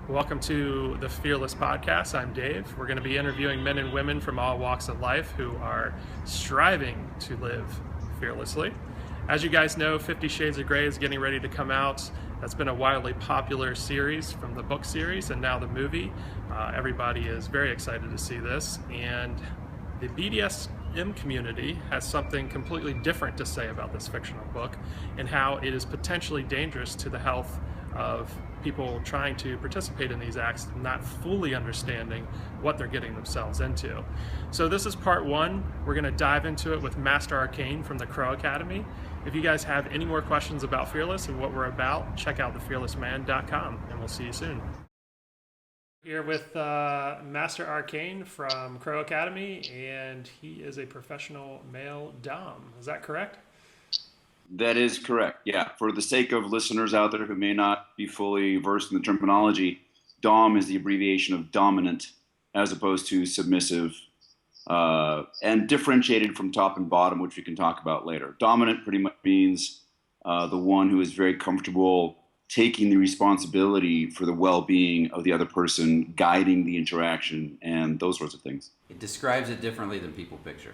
Welcome to the Fearless Podcast. I'm Dave. We're going to be interviewing men and women from all walks of life who are striving to live fearlessly. As you guys know, 50 Shades of Grey is getting ready to come out. That's been a wildly popular series from the book series and now the movie. Everybody is very excited to see this. And the BDSM community has something completely different to say about this fictional book and how it is potentially dangerous to the health of people trying to participate in these acts, not fully understanding what they're getting themselves into. So this is part one. We're going to dive into it with Master Arcane from the Crow Academy. If you guys have any more questions about Fearless and what we're about, check out thefearlessman.com, and we'll see you soon. Here with Master Arcane from Crow Academy, and he is a professional male dom. Is that correct? That is correct. Yeah. For the sake of listeners out there who may not be fully versed in the terminology, Dom is the abbreviation of dominant as opposed to submissive, and differentiated from top and bottom, which we can talk about later. Dominant pretty much means the one who is very comfortable taking the responsibility for the well-being of the other person, guiding the interaction, and those sorts of things. It describes it differently than people picture.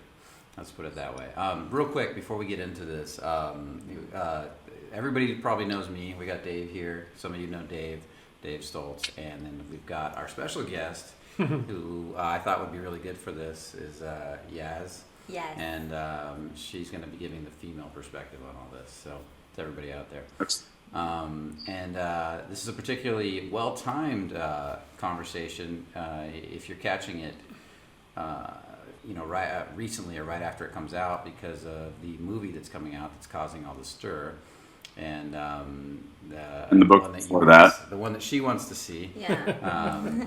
Let's put it that way. Real quick, before we get into this, everybody probably knows me. We got Dave here. Some of you know Dave Stoltz. And then we've got our special guest, who I thought would be really good for this, is Yaz. Yes. And she's going to be giving the female perspective on all this. So, to everybody out there. This is a particularly well-timed conversation. If you're catching it, right recently or right after it comes out, because of the movie that's coming out that's causing all the stir, and the book before that, the one that she wants to see. Yeah.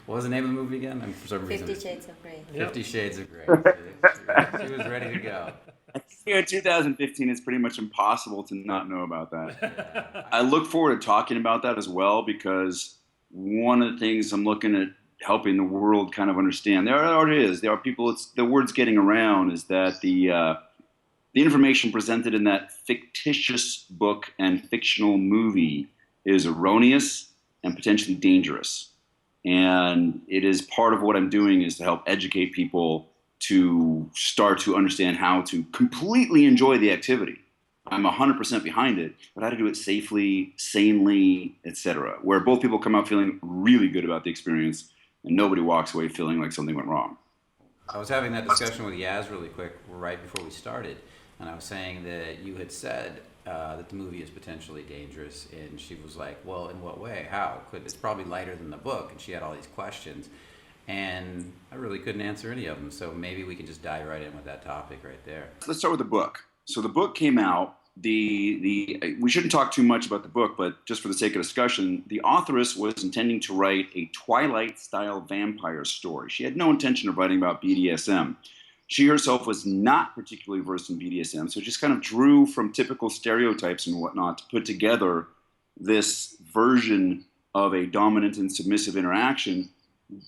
What was the name of the movie again? For some reason, 50 Shades of Grey. 50 Shades of Grey. She was ready to go. In 2015, it's pretty much impossible to not know about that. Yeah. I look forward to talking about that as well, because one of the things I'm looking at helping the world kind of understand, there are people, it's the word's getting around, is that the information presented in that fictitious book and fictional movie is erroneous and potentially dangerous. And it is part of what I'm doing is to help educate people to start to understand how to completely enjoy the activity. I'm 100% behind it, but how to do it safely, sanely, etc., where both people come out feeling really good about the experience and nobody walks away feeling like something went wrong. I was having that discussion with Yaz really quick right before we started, and I was saying that you had said that the movie is potentially dangerous, and she was like, well, in what way? How? It's probably lighter than the book, and she had all these questions, and I really couldn't answer any of them, so maybe we could just dive right in with that topic right there. Let's start with the book. So the book came out. We shouldn't talk too much about the book, but just for the sake of discussion, the authoress was intending to write a Twilight-style vampire story. She had no intention of writing about BDSM. She herself was not particularly versed in BDSM, so just kind of drew from typical stereotypes and whatnot to put together this version of a dominant and submissive interaction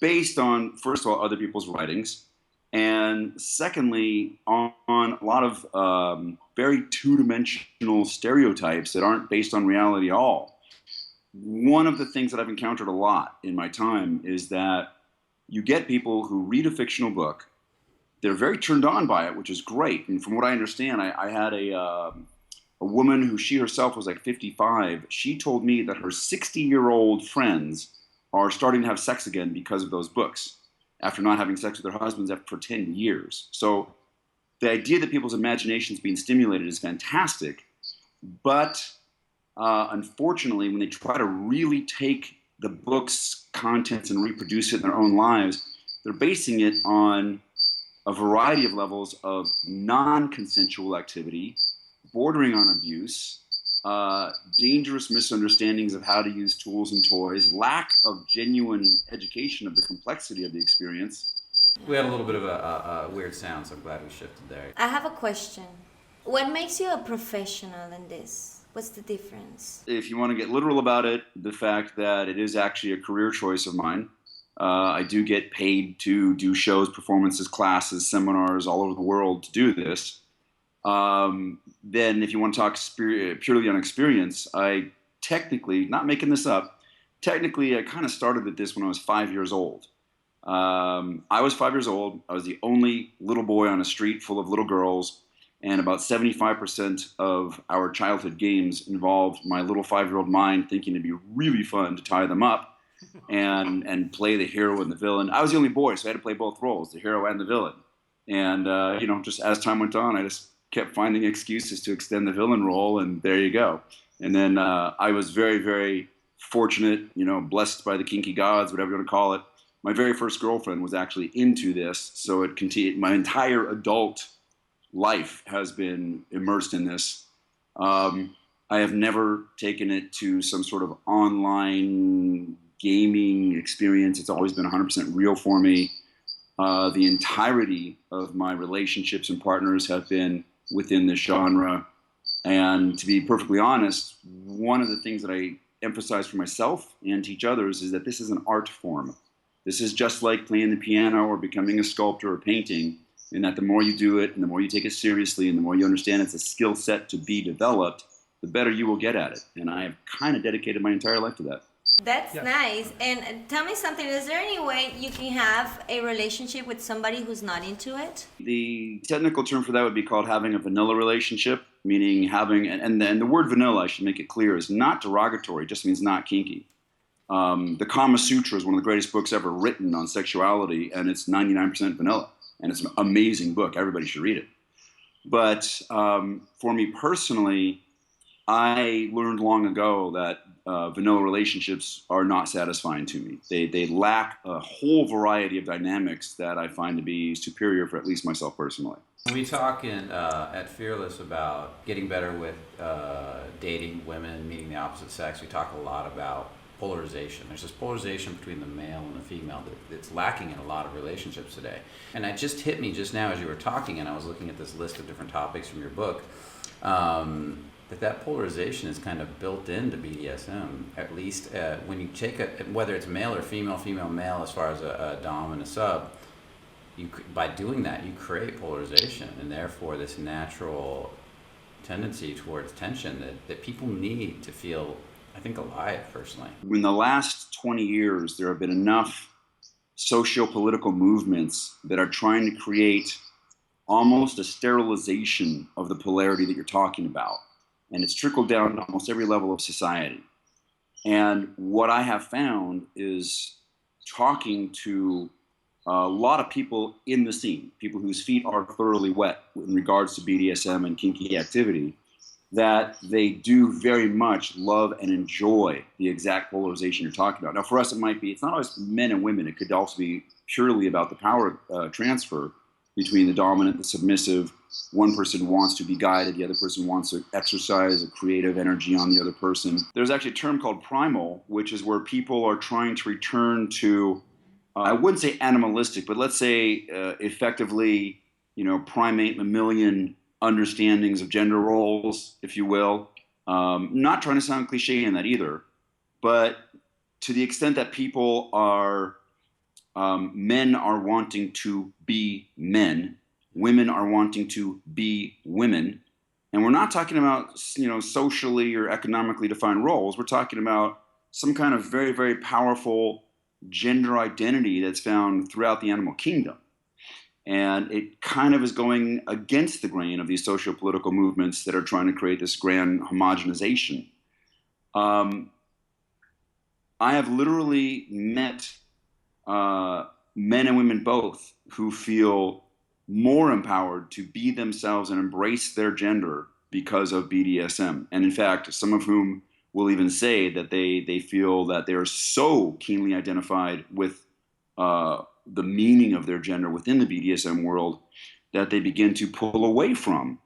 based on, first of all, other people's writings, and secondly, on a lot of very two-dimensional stereotypes that aren't based on reality at all. One of the things that I've encountered a lot in my time is that you get people who read a fictional book, they're very turned on by it, which is great. And from what I understand, I had a woman who she herself was like 55. She told me that her 60-year-old friends are starting to have sex again because of those books, after not having sex with their husbands for 10 years. So the idea that people's imaginations being stimulated is fantastic, but unfortunately, when they try to really take the book's contents and reproduce it in their own lives, they're basing it on a variety of levels of non-consensual activity, bordering on abuse, dangerous misunderstandings of how to use tools and toys, lack of genuine education of the complexity of the experience. We had a little bit of a weird sound, so I'm glad we shifted there. I have a question. What makes you a professional in this? What's the difference? If you want to get literal about it, the fact that it is actually a career choice of mine. I do get paid to do shows, performances, classes, seminars all over the world to do this. Then if you want to talk purely on experience, I technically, not making this up, technically, I kind of started at this when I was 5 years old. I was 5 years old. I was the only little boy on a street full of little girls, and about 75% of our childhood games involved my little 5-year-old mind thinking it'd be really fun to tie them up and play the hero and the villain. I was the only boy, so I had to play both roles, the hero and the villain. And just as time went on, I just kept finding excuses to extend the villain role, and there you go. And then I was very, very fortunate, blessed by the kinky gods, whatever you want to call it. My very first girlfriend was actually into this, so it continued. My entire adult life has been immersed in this. I have never taken it to some sort of online gaming experience. It's always been 100% real for me. The entirety of my relationships and partners have been within this genre. And to be perfectly honest, one of the things that I emphasize for myself and teach others is that this is an art form. This is just like playing the piano or becoming a sculptor or painting, in that the more you do it and the more you take it seriously and the more you understand it's a skill set to be developed, the better you will get at it. And I have kind of dedicated my entire life to that. That's nice. And tell me something, is there any way you can have a relationship with somebody who's not into it? The technical term for that would be called having a vanilla relationship, meaning having, and the word vanilla, I should make it clear, is not derogatory, it just means not kinky. The Kama Sutra is one of the greatest books ever written on sexuality, and it's 99% vanilla. And it's an amazing book. Everybody should read it. But for me personally, I learned long ago that vanilla relationships are not satisfying to me. They lack a whole variety of dynamics that I find to be superior for at least myself personally. We talk at Fearless about getting better with dating women, meeting the opposite sex. We talk a lot about polarization. There's this polarization between the male and the female that's lacking in a lot of relationships today. And it just hit me just now as you were talking, and I was looking at this list of different topics from your book, that polarization is kind of built into BDSM, at least when you take whether it's male or female, male, as far as a dom and a sub, by doing that, you create polarization, and therefore this natural tendency towards tension that people need to feel, I think, alive, personally. In the last 20 years, there have been enough socio-political movements that are trying to create almost a sterilization of the polarity that you're talking about. And it's trickled down to almost every level of society. And what I have found is talking to a lot of people in the scene, people whose feet are thoroughly wet in regards to BDSM and kinky activity, that they do very much love and enjoy the exact polarization you're talking about. Now, for us, it's not always men and women. It could also be purely about the power transfer between the dominant, the submissive. One person wants to be guided, the other person wants to exercise a creative energy on the other person. There's actually a term called primal, which is where people are trying to return to, I wouldn't say animalistic, but let's say effectively, primate mammalian understandings of gender roles, if you will. Not trying to sound cliche in that either, but to the extent that people are, men are wanting to be men, women are wanting to be women, and we're not talking about, socially or economically defined roles. We're talking about some kind of very, very powerful gender identity that's found throughout the animal kingdom. And it kind of is going against the grain of these socio-political movements that are trying to create this grand homogenization. I have literally met men and women both who feel more empowered to be themselves and embrace their gender because of BDSM. And in fact, some of whom will even say that they feel that they're so keenly identified with the meaning of their gender within the BDSM world that they begin to pull away from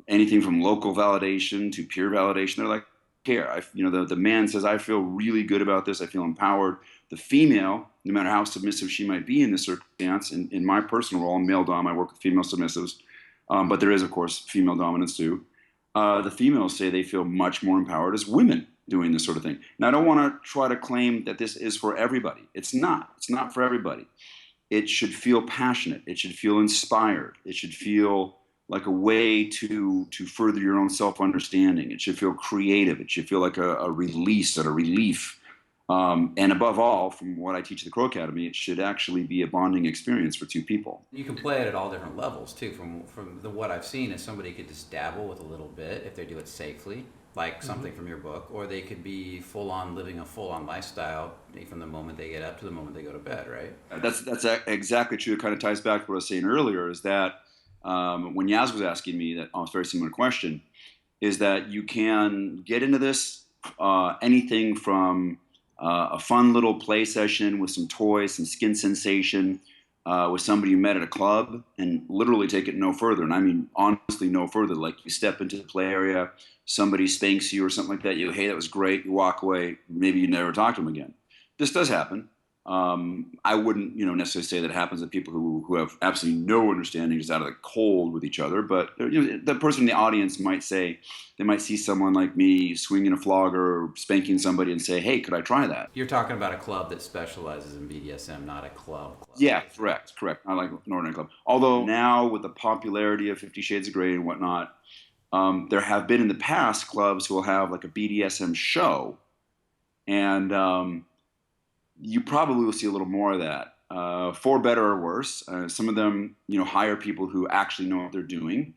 anything from local validation to peer validation. They're like, care. The man says, I feel really good about this. I feel empowered. The female, no matter how submissive she might be in this circumstance, in my personal role, I'm male dom, I work with female submissives, but there is, of course, female dominance too. The females say they feel much more empowered as women doing this sort of thing. Now, I don't want to try to claim that this is for everybody. It's not. It's not for everybody. It should feel passionate. It should feel inspired. It should feel like a way to further your own self-understanding. It should feel creative. It should feel like a release and a relief. And above all, from what I teach at the Crow Academy, it should actually be a bonding experience for two people. You can play it at all different levels too. What I've seen is somebody could just dabble with a little bit if they do it safely, like something from your book, or they could be full on living a full on lifestyle from the moment they get up to the moment they go to bed, right? That's exactly true. It kind of ties back to what I was saying earlier. Is that when Yaz was asking me that very similar question, is that you can get into this anything from a fun little play session with some toys, some skin sensation, with somebody you met at a club, and literally take it no further. And I mean, honestly, no further. Like you step into the play area, somebody spanks you or something like that. You, hey, that was great. You walk away. Maybe you never talk to them again. This does happen. I wouldn't, necessarily say that happens to people who have absolutely no understanding, just out of the cold with each other. But the person in the audience might say, they might see someone like me swinging a flogger or spanking somebody and say, "Hey, could I try that?" You're talking about a club that specializes in BDSM, not a club. Yeah, correct. Not like an ordinary club. Although now with the popularity of 50 Shades of Grey and whatnot, there have been in the past clubs who will have like a BDSM show, and you probably will see a little more of that, for better or worse. Some of them, hire people who actually know what they're doing.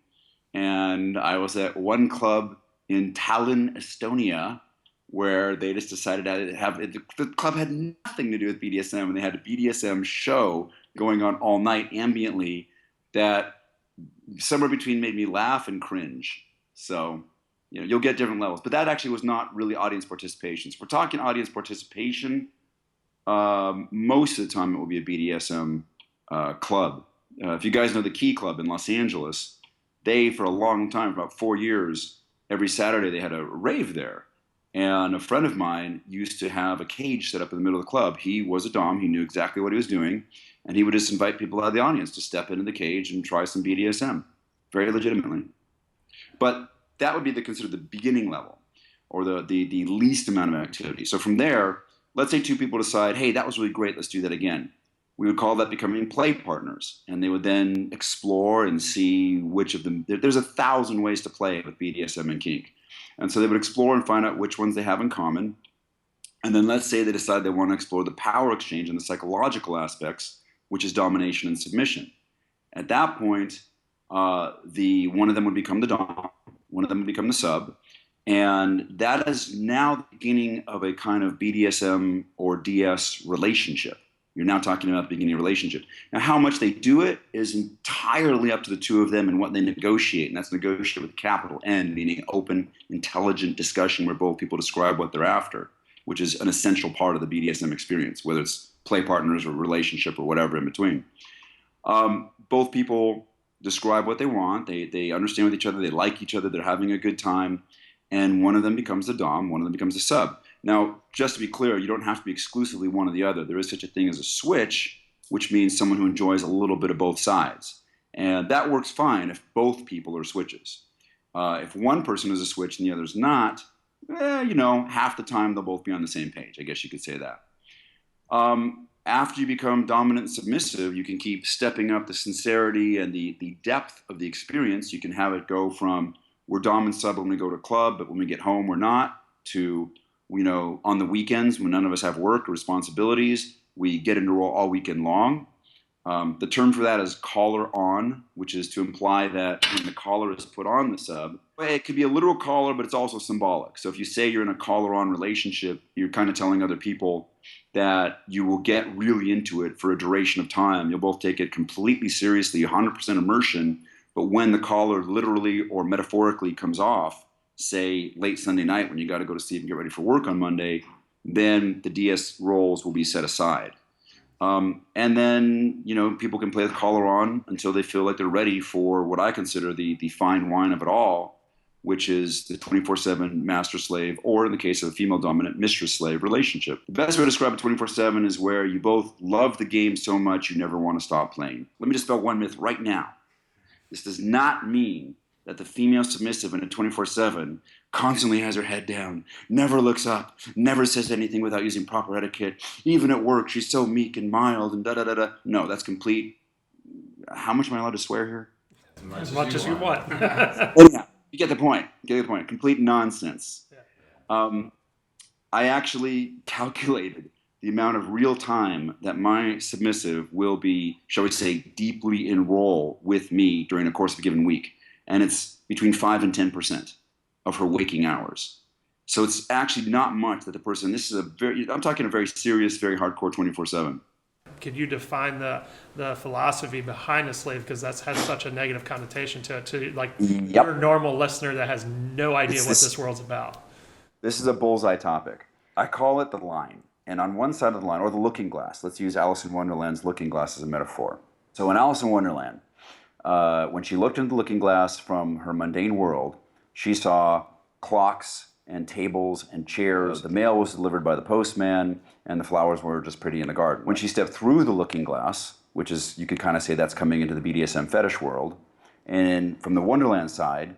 And I was at one club in Tallinn, Estonia, where they just decided to have it. The club had nothing to do with BDSM, and they had a BDSM show going on all night ambiently that somewhere between made me laugh and cringe. So, you'll get different levels. But that actually was not really audience participation. So if we're talking audience participation, most of the time it will be a BDSM club. If you guys know the Key Club in Los Angeles, they, for a long time, for about 4 years, every Saturday they had a rave there. And a friend of mine used to have a cage set up in the middle of the club. He was a dom. He knew exactly what he was doing. And he would just invite people out of the audience to step into the cage and try some BDSM, very legitimately. But that would be considered the beginning level, or the least amount of activity. So from there, let's say two people decide, hey, that was really great, let's do that again. We would call that becoming play partners. And they would then explore and see which of them, there's 1,000 ways to play with BDSM and kink. And so they would explore and find out which ones they have in common. And then let's say they decide they want to explore the power exchange and the psychological aspects, which is domination and submission. At that point, one of them would become the dom, one of them would become the sub. And that is now the beginning of a kind of BDSM or DS relationship. You're now talking about the beginning of a relationship. Now, how much they do it is entirely up to the two of them and what they negotiate. And that's negotiate with capital N, meaning open, intelligent discussion where both people describe what they're after, which is an essential part of the BDSM experience, whether it's play partners or relationship or whatever in between. Both people describe what they want. They understand with each other. They like each other. They're having a good time. And one of them becomes the dom, one of them becomes the sub. Now, just to be clear, you don't have to be exclusively one or the other. There is such a thing as a switch, which means someone who enjoys a little bit of both sides. And that works fine if both people are switches. If one person is a switch and the other's not, half the time they'll both be on the same page. I guess you could say that. After you become dominant and submissive, you can keep stepping up the sincerity and the depth of the experience. You can have it go from we're dom and sub when we go to a club, but when we get home, we're not, to, on the weekends when none of us have work or responsibilities, we get into role all weekend long. The term for that is collar on, which is to imply that when the collar is put on the sub, it could be a literal collar, but it's also symbolic. So if you say you're in a collar on relationship, you're kind of telling other people that you will get really into it for a duration of time. You'll both take it completely seriously, 100% immersion. But when the collar literally or metaphorically comes off, say late Sunday night when you got to go to sleep and get ready for work on Monday, then the DS roles will be set aside. And then, people can play with collar on until they feel like they're ready for what I consider the fine wine of it all, which is the 24/7 master-slave, or in the case of a female-dominant mistress-slave relationship. The best way to describe a 24/7 is where you both love the game so much you never want to stop playing. Let me dispel one myth right now. This does not mean that the female submissive in a 24/7 constantly has her head down, never looks up, never says anything without using proper etiquette. Even at work, she's so meek and mild and da-da-da-da. No, that's complete. How much am I allowed to swear here? As much as you want. Anyhow, you get the point. Complete nonsense. I actually calculated the amount of real time that my submissive will be, shall we say, deeply enroll with me during the course of a given week. And it's between 5 and 10% of her waking hours. So it's actually not much that the person, this is I'm talking a very serious, very hardcore 24/7. Could you define the philosophy behind a slave? Because that has such a negative connotation to it, to like your normal listener that has no idea what this world's about. This is a bullseye topic. I call it the line. And on one side of the line, or the looking glass, let's use Alice in Wonderland's looking glass as a metaphor. So in Alice in Wonderland, when she looked into the looking glass from her mundane world, she saw clocks and tables and chairs. The mail was delivered by the postman, and the flowers were just pretty in the garden. When she stepped through the looking glass, which is, you could kind of say that's coming into the BDSM fetish world, and from the Wonderland side,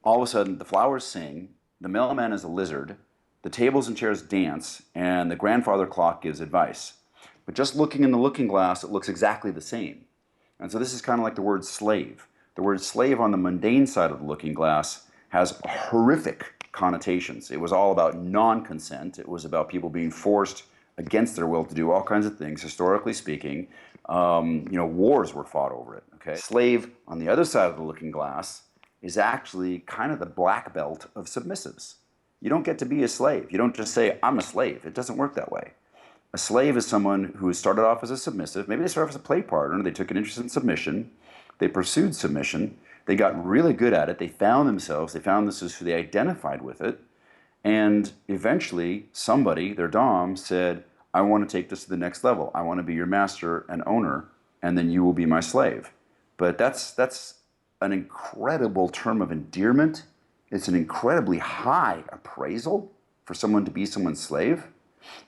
all of a sudden the flowers sing, the mailman is a lizard, the tables and chairs dance, and the grandfather clock gives advice. But just looking in the looking glass, it looks exactly the same. And so this is kind of like the word slave. The word slave on the mundane side of the looking glass has horrific connotations. It was all about non-consent. It was about people being forced against their will to do all kinds of things, historically speaking. Wars were fought over it. Okay, slave on the other side of the looking glass is actually kind of the black belt of submissives. You don't get to be a slave. You don't just say, I'm a slave. It doesn't work that way. A slave is someone who started off as a submissive. Maybe they started off as a play partner. They took an interest in submission. They pursued submission. They got really good at it. They found themselves. They found this is who they identified with it. And eventually, somebody, their dom, said, I want to take this to the next level. I want to be your master and owner, and then you will be my slave. But that's an incredible term of endearment. It's an incredibly high appraisal for someone to be someone's slave.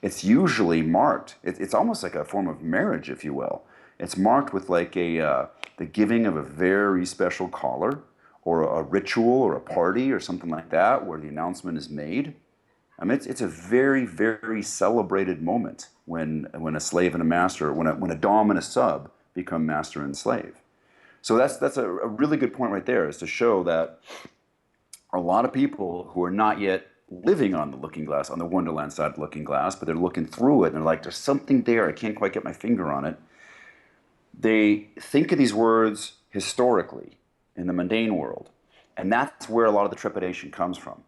It's usually marked. It's almost like a form of marriage, if you will. It's marked with like the giving of a very special collar, or a ritual, or a party, or something like that, where the announcement is made. I mean, it's a very, very celebrated moment when a slave and a master, when a dom and a sub become master and slave. So that's a really good point right there, is to show that a lot of people who are not yet living on the looking glass, on the Wonderland side of the looking glass, but they're looking through it and they're like, there's something there, I can't quite get my finger on it. They think of these words historically in the mundane world, and that's where a lot of the trepidation comes from.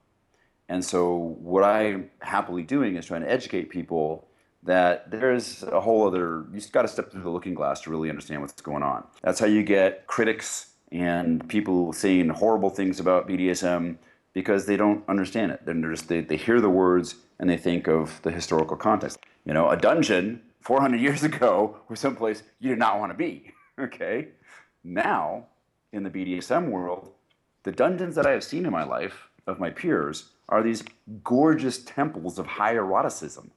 And so what I'm happily doing is trying to educate people that there's a whole other, you just got to step through the looking glass to really understand what's going on. That's how you get critics and people saying horrible things about BDSM because they don't understand it. They hear the words and they think of the historical context. You know, a dungeon 400 years ago was someplace you did not want to be, okay? Now, in the BDSM world, the dungeons that I have seen in my life, of my peers, are these gorgeous temples of high eroticism.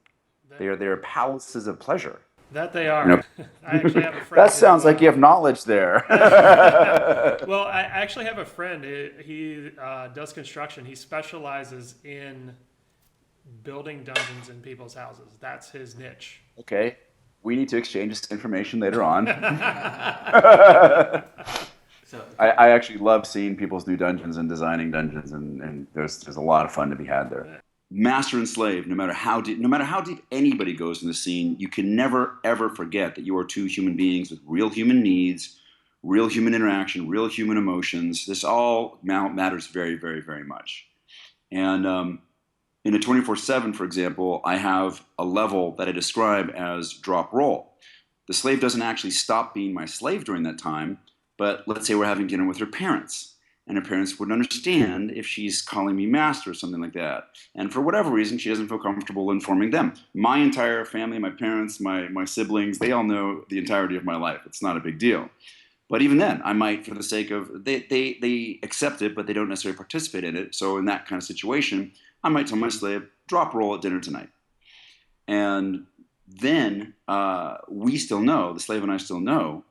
They are palaces of pleasure. That they are. You know, I actually have a friend. That sounds like you have knowledge there. Well, I actually have a friend. He does construction. He specializes in building dungeons in people's houses. That's his niche. Okay. We need to exchange this information later on. So I actually love seeing people's new dungeons and designing dungeons, and there's a lot of fun to be had there. Master and slave, no matter how deep anybody goes in the scene, you can never ever forget that you are two human beings with real human needs, real human interaction, real human emotions. This all matters very, very, very much. And in a 24/7, for example, I have a level that I describe as drop roll. The slave doesn't actually stop being my slave during that time, but let's say we're having dinner with her parents, and her parents wouldn't understand if she's calling me master or something like that. And for whatever reason, she doesn't feel comfortable informing them. My entire family, my parents, my siblings, they all know the entirety of my life. It's not a big deal. But even then, I might, for the sake of, they accept it, but they don't necessarily participate in it. So in that kind of situation, I might tell my slave, drop roll at dinner tonight. And then we still know, the slave and I still know,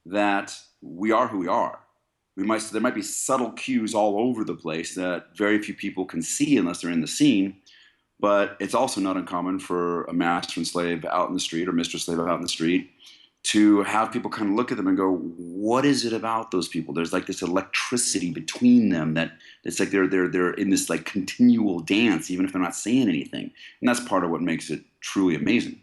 that we are who we are. There might be subtle cues all over the place that very few people can see unless they're in the scene, but it's also not uncommon for a master and slave out in the street or mistress slave out in the street to have people kind of look at them and go, what is it about those people? There's like this electricity between them that it's like they're in this like continual dance, even if they're not saying anything. And that's part of what makes it truly amazing.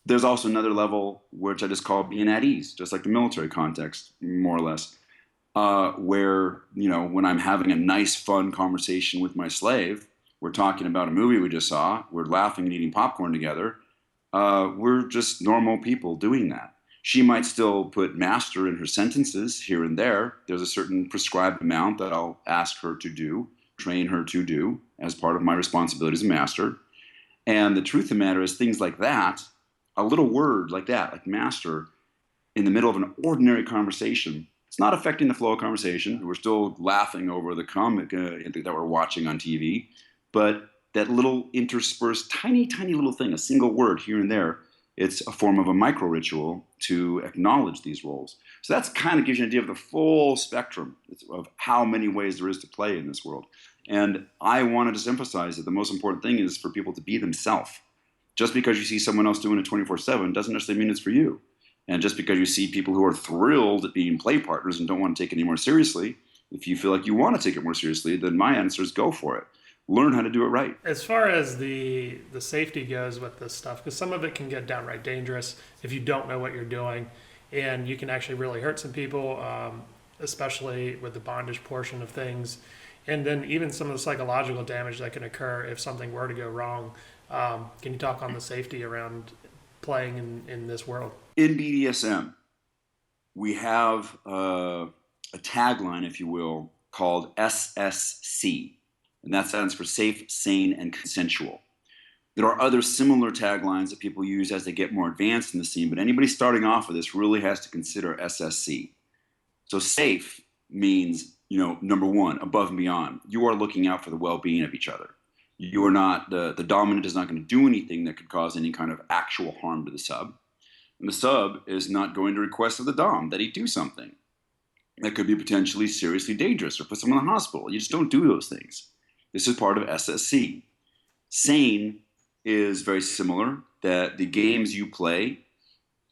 There's also another level, which I just call being at ease, just like the military context, more or less, where, when I'm having a nice, fun conversation with my slave, we're talking about a movie we just saw, we're laughing and eating popcorn together, we're just normal people doing that. She might still put master in her sentences here and there. There's a certain prescribed amount that I'll ask her to do, train her to do as part of my responsibility as a master. And the truth of the matter is things like that, a little word like that, like master, in the middle of an ordinary conversation, it's not affecting the flow of conversation. We're still laughing over the comic that we're watching on TV. But that little interspersed, tiny, tiny little thing, a single word here and there, it's a form of a micro ritual to acknowledge these roles. So that's kind of gives you an idea of the full spectrum of how many ways there is to play in this world. And I want to just emphasize that the most important thing is for people to be themselves. Just because you see someone else doing it 24/7 doesn't necessarily mean it's for you. And just because you see people who are thrilled at being play partners and don't want to take it any more seriously, if you feel like you want to take it more seriously, then my answer is go for it. Learn how to do it right. As far as the safety goes with this stuff, because some of it can get downright dangerous if you don't know what you're doing, and you can actually really hurt some people, especially with the bondage portion of things, and then even some of the psychological damage that can occur if something were to go wrong. Can you talk on the safety around playing in this world? In BDSM, we have a tagline, if you will, called SSC. And that stands for safe, sane, and consensual. There are other similar taglines that people use as they get more advanced in the scene, but anybody starting off with this really has to consider SSC. So safe means, number one, above and beyond. You are looking out for the well-being of each other. You are not, the dominant is not going to do anything that could cause any kind of actual harm to the sub. And the sub is not going to request of the dom that he do something that could be potentially seriously dangerous or put someone in the hospital. You just don't do those things. This is part of SSC. Sane is very similar, that the games you play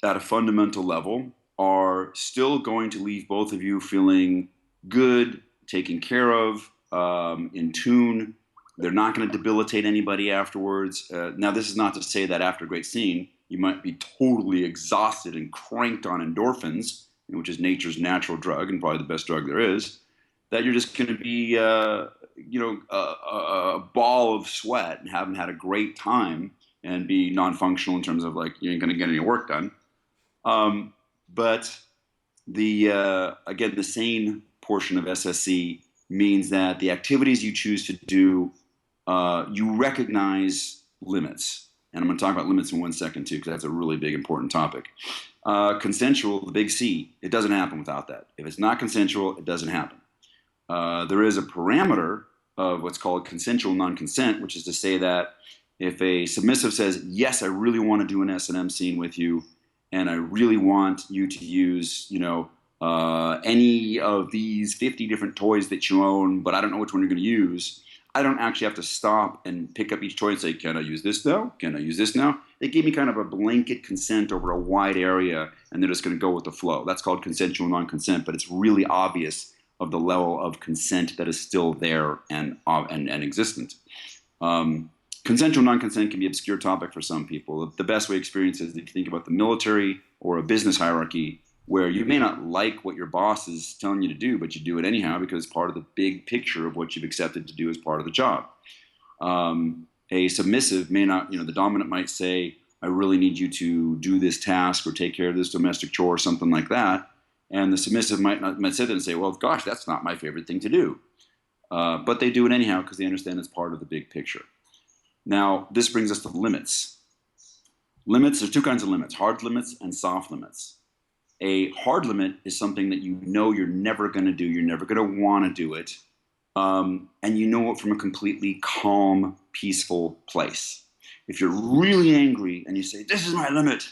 at a fundamental level are still going to leave both of you feeling good, taken care of, in tune. They're not going to debilitate anybody afterwards. Now, this is not to say that after a great scene, you might be totally exhausted and cranked on endorphins, which is nature's natural drug and probably the best drug there is, that you're just going to be a ball of sweat and haven't had a great time and be non-functional in terms of like you ain't going to get any work done. But again, the sane portion of SSC means that the activities you choose to do, you recognize limits. And I'm going to talk about limits in 1 second too, because that's a really big, important topic. Consensual, the big C, it doesn't happen without that. If it's not consensual, it doesn't happen. There is a parameter of what's called consensual non-consent, which is to say that if a submissive says, yes, I really want to do an S&M scene with you, and I really want you to use, any of these 50 different toys that you own, but I don't know which one you're going to use, I don't actually have to stop and pick up each toy and say, can I use this now? Can I use this now? They gave me kind of a blanket consent over a wide area, and they're just going to go with the flow. That's called consensual non-consent, but it's really obvious of the level of consent that is still there and existent. Consensual non-consent can be an obscure topic for some people. The best way to experience is if you think about the military or a business hierarchy, where you may not like what your boss is telling you to do, but you do it anyhow because it's part of the big picture of what you've accepted to do as part of the job. A submissive may not, the dominant might say, I really need you to do this task or take care of this domestic chore or something like that. And the submissive might sit there and say, well, gosh, that's not my favorite thing to do. But they do it anyhow because they understand it's part of the big picture. Now, this brings us to limits. Limits, there's two kinds of limits, hard limits and soft limits. A hard limit is something that you know you're never going to do. You're never going to want to do it. And you know it from a completely calm, peaceful place. If you're really angry and you say, this is my limit,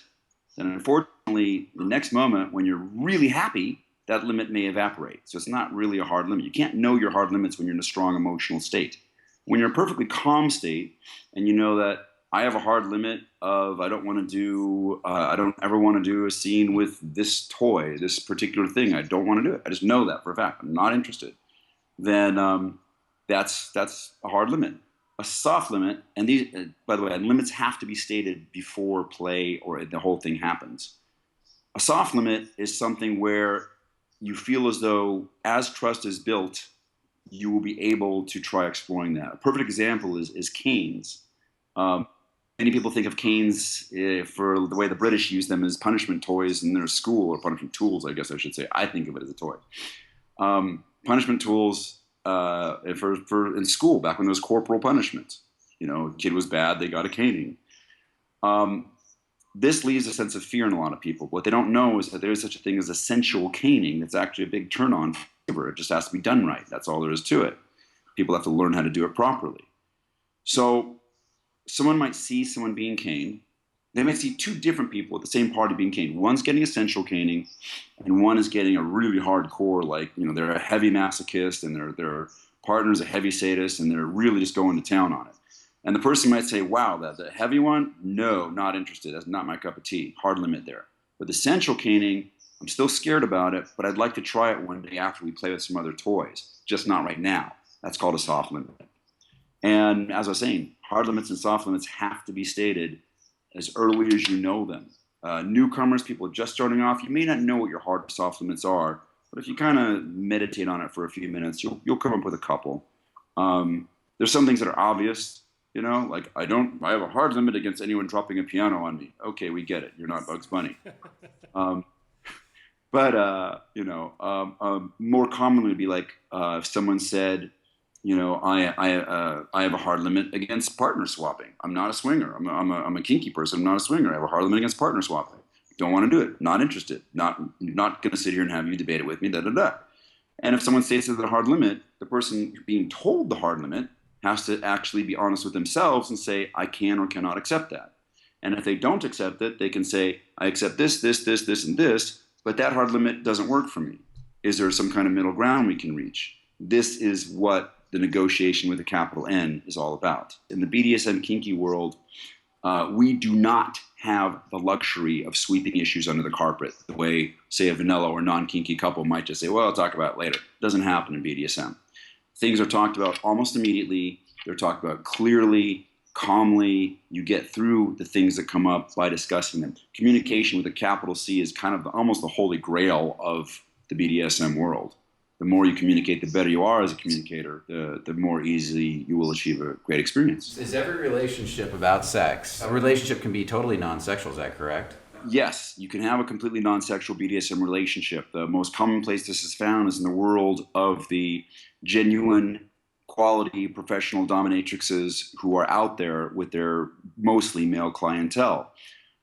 then unfortunately, the next moment when you're really happy, that limit may evaporate. So it's not really a hard limit. You can't know your hard limits when you're in a strong emotional state. When you're in a perfectly calm state and you know that I have a hard limit of I don't ever want to do a scene with this toy, this particular thing. I don't want to do it. I just know that for a fact. I'm not interested. Then that's a hard limit. A soft limit, and these, by the way, limits have to be stated before play or the whole thing happens. A soft limit is something where you feel as though as trust is built, you will be able to try exploring that. A perfect example is canes. Many people think of canes for the way the British use them as punishment toys in their school, or punishment tools, I guess I should say. I think of it as a toy. Punishment tools for in school, back when there was corporal punishment. You know, a kid was bad, they got a caning. This leaves a sense of fear in a lot of people. What they don't know is that there is such a thing as a sensual caning. That's actually a big turn-on. It just has to be done right. That's all there is to it. People have to learn how to do it properly. So someone might see someone being caned. They might see two different people at the same party being caned. One's getting a sensual caning, and one is getting a really hardcore, like, you know, they're a heavy masochist, and their partner's a heavy sadist, and they're really just going to town on it. And the person might say, wow, the heavy one? No, not interested. That's not my cup of tea. Hard limit there. But the sensual caning, I'm still scared about it, but I'd like to try it one day after we play with some other toys. Just not right now. That's called a soft limit. And as I was saying, hard limits and soft limits have to be stated as early as you know them. Newcomers, people just starting off, you may not know what your hard or soft limits are, but if you kind of meditate on it for a few minutes, you'll come up with a couple. There's some things that are obvious, you know, like I have a hard limit against anyone dropping a piano on me. Okay, we get it. You're not Bugs Bunny. More commonly would be like if someone said, you know, I have a hard limit against partner swapping. I'm not a swinger. I'm a kinky person. I'm not a swinger. I have a hard limit against partner swapping. Don't want to do it. Not interested. Not going to sit here and have you debate it with me. Da da da. And if someone states that a hard limit, the person being told the hard limit has to actually be honest with themselves and say, I can or cannot accept that. And if they don't accept it, they can say, I accept this, and this, but that hard limit doesn't work for me. Is there some kind of middle ground we can reach? This is what the negotiation with a capital N is all about. In the BDSM kinky world, we do not have the luxury of sweeping issues under the carpet the way, say, a vanilla or non-kinky couple might just say, well, I'll talk about it later. It doesn't happen in BDSM. Things are talked about almost immediately. They're talked about clearly, calmly. You get through the things that come up by discussing them. Communication with a capital C is kind of almost the holy grail of the BDSM world. The more you communicate, the better you are as a communicator, the more easily you will achieve a great experience. Is every relationship about sex? A relationship can be totally non-sexual, is that correct? Yes, you can have a completely non-sexual BDSM relationship. The most common place this is found is in the world of the genuine, quality, professional dominatrixes who are out there with their mostly male clientele.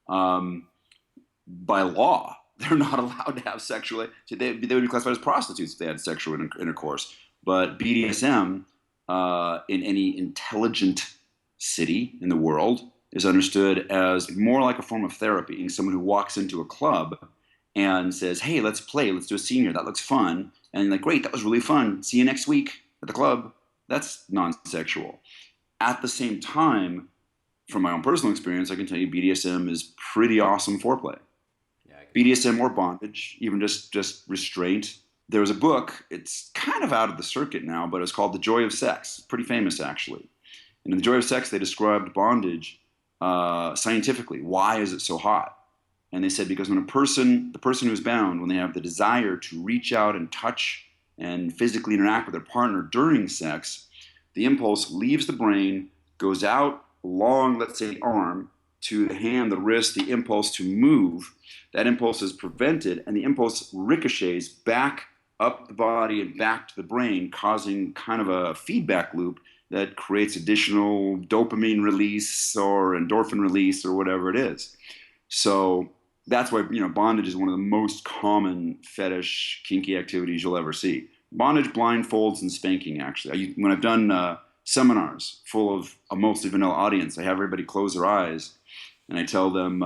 By law, they're not allowed to have sexual. They would be classified as prostitutes if they had sexual intercourse. But BDSM, in any intelligent city in the world, is understood as more like a form of therapy. Someone who walks into a club and says, "Hey, let's play. Let's do a scene here. That looks fun." And like, "Great, that was really fun. See you next week at the club." That's non-sexual. At the same time, from my own personal experience, I can tell you BDSM is pretty awesome foreplay. BDSM or bondage, even just restraint. There was a book, it's kind of out of the circuit now, but it's called The Joy of Sex. Pretty famous, actually. And in The Joy of Sex, they described bondage scientifically. Why is it so hot? And they said because when the person who's bound, when they have the desire to reach out and touch and physically interact with their partner during sex, the impulse leaves the brain, goes out along, let's say, the arm, to the hand, the wrist, the impulse to move. That impulse is prevented, and the impulse ricochets back up the body and back to the brain, causing kind of a feedback loop that creates additional dopamine release or endorphin release or whatever it is. So that's why, bondage is one of the most common fetish kinky activities you'll ever see. Bondage, blindfolds, and spanking, actually. When I've done seminars full of a mostly vanilla audience, I have everybody close their eyes, and I tell them,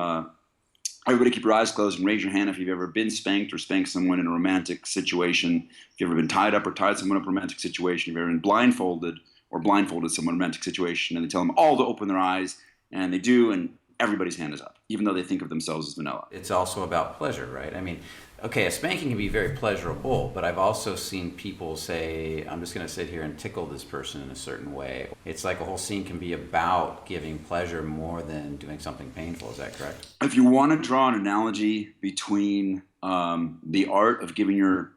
everybody keep your eyes closed and raise your hand if you've ever been spanked or spanked someone in a romantic situation, if you've ever been tied up or tied someone up in a romantic situation, if you've ever been blindfolded or blindfolded someone in a romantic situation, and they tell them all to open their eyes, And they do, and everybody's hand is up, even though they think of themselves as vanilla. It's also about pleasure, right? I mean, okay, a spanking can be very pleasurable, but I've also seen people say, I'm just going to sit here and tickle this person in a certain way. It's like a whole scene can be about giving pleasure more than doing something painful. Is that correct? If you want to draw an analogy between the art of giving your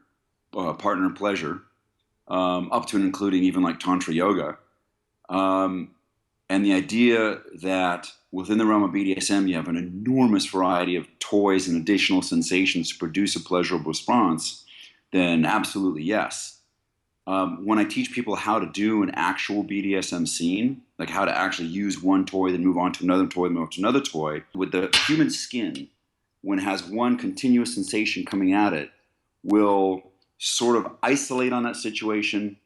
partner pleasure, up to and including even like Tantra yoga, and the idea that within the realm of BDSM, you have an enormous variety of toys and additional sensations to produce a pleasurable response, then absolutely yes. When I teach people how to do an actual BDSM scene, like how to actually use one toy, then move on to another toy, move on to another toy, with the human skin, when it has one continuous sensation coming at it, will sort of isolate on that situation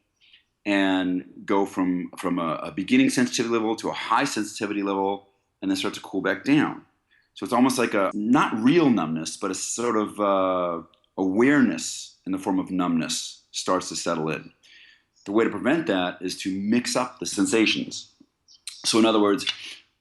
and go from a beginning sensitivity level to a high sensitivity level, and then start to cool back down. So it's almost like a, not real numbness, but a sort of awareness in the form of numbness starts to settle in. The way to prevent that is to mix up the sensations. So in other words,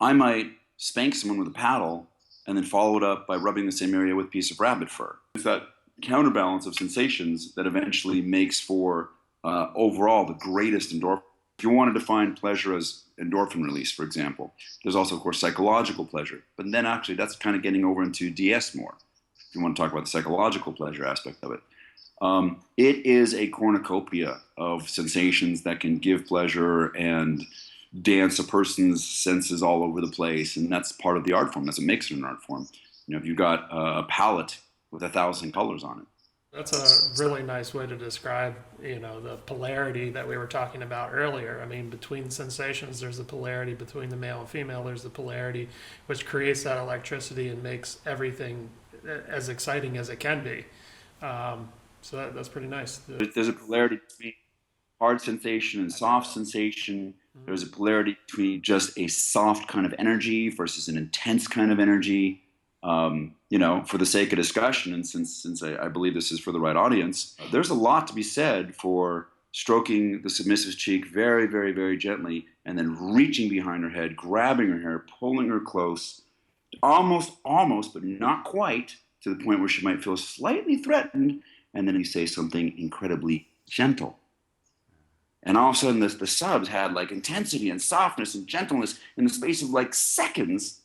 I might spank someone with a paddle and then follow it up by rubbing the same area with a piece of rabbit fur. It's that counterbalance of sensations that eventually makes for overall the greatest endorphin. If you want to define pleasure as endorphin release, for example, there's also, of course, psychological pleasure. But then actually that's kind of getting over into DS more, if you want to talk about the psychological pleasure aspect of it. It is a cornucopia of sensations that can give pleasure and dance a person's senses all over the place. And that's part of the art form. That's what makes it an art form. You know, if you've got a palette with 1,000 colors on it. That's a really nice way to describe, the polarity that we were talking about earlier. I mean, between sensations, there's the polarity between the male and female. There's the polarity which creates that electricity and makes everything as exciting as it can be. So that's pretty nice. There's a polarity between hard sensation and soft sensation. There's a polarity between just a soft kind of energy versus an intense kind of energy. For the sake of discussion, and since I believe this is for the right audience, there's a lot to be said for stroking the submissive's cheek very, very, very gently, and then reaching behind her head, grabbing her hair, pulling her close, almost, but not quite, to the point where she might feel slightly threatened, and then you say something incredibly gentle. And all of a sudden, the subs had like intensity and softness and gentleness in the space of like seconds.